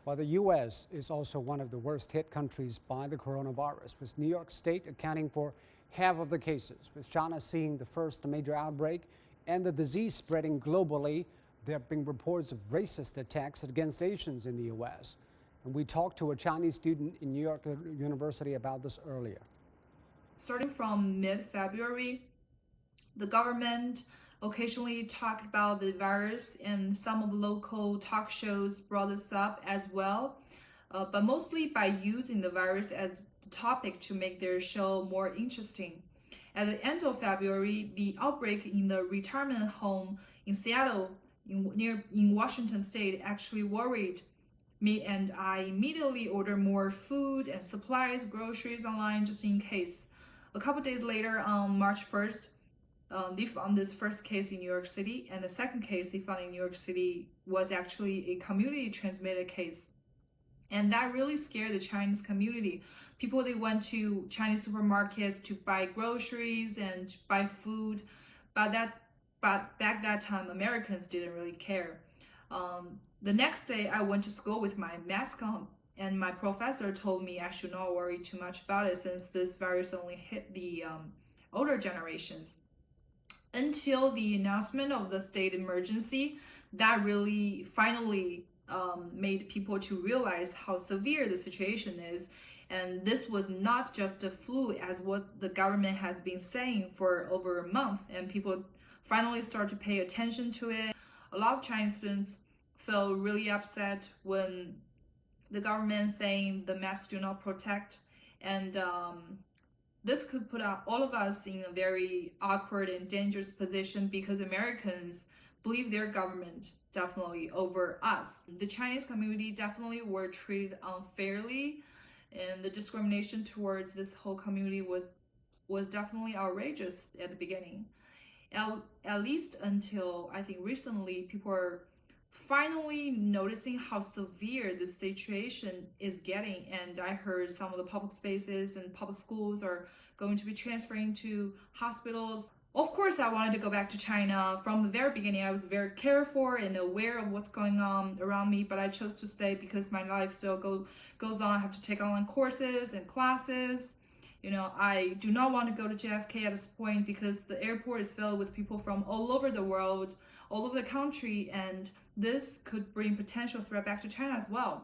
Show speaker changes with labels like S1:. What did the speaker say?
S1: While the U.S. is also one of the worst hit countries by the coronavirus, with New York State accounting for half of the cases. With China seeing the first major outbreak and the disease spreading globally, there have been reports of racist attacks against Asians in the U.S. And we talked to a Chinese student in New York University about this earlier.
S2: Starting from mid-February, the government occasionally talked about the virus, and some of local talk shows brought this up as well, but mostly by using the virus as the topic to make their show more interesting. At the end of February, the outbreak in the retirement home in Seattle, in Washington state, actually worried me, and I immediately ordered more food and supplies, groceries online just in case. A couple days later, on March 1st, they found this first case in New York City, and the second case they found in New York City was actually a community transmitted case. And that really scared the Chinese community. People, they went to Chinese supermarkets to buy groceries and buy food, but back that time, Americans didn't really care. The next day, I went to school with my mask on, and my professor told me I should not worry too much about it since this virus only hit the older generations. Until the announcement of the state emergency, that really finally made people to realize how severe the situation is. And this was not just a flu as what the government has been saying for over a month, and people finally started to pay attention to it. A lot of Chinese students felt really upset when the government saying the masks do not protect, and this could put all of us in a very awkward and dangerous position because Americans believe their government definitely over us. The Chinese community definitely were treated unfairly, and the discrimination towards this whole community was definitely outrageous at the beginning. At least until I think recently, people are finally noticing how severe this situation is getting, and I heard some of the public spaces and public schools are going to be transferring to hospitals. Of course, I wanted to go back to China. From the very beginning, I was very careful and aware of what's going on around me, but I chose to stay because my life still goes on. I have to take online courses and classes. You know, I do not want to go to JFK at this point because the airport is filled with people from all over the world, all over the country, and this could bring potential threat back to China as well.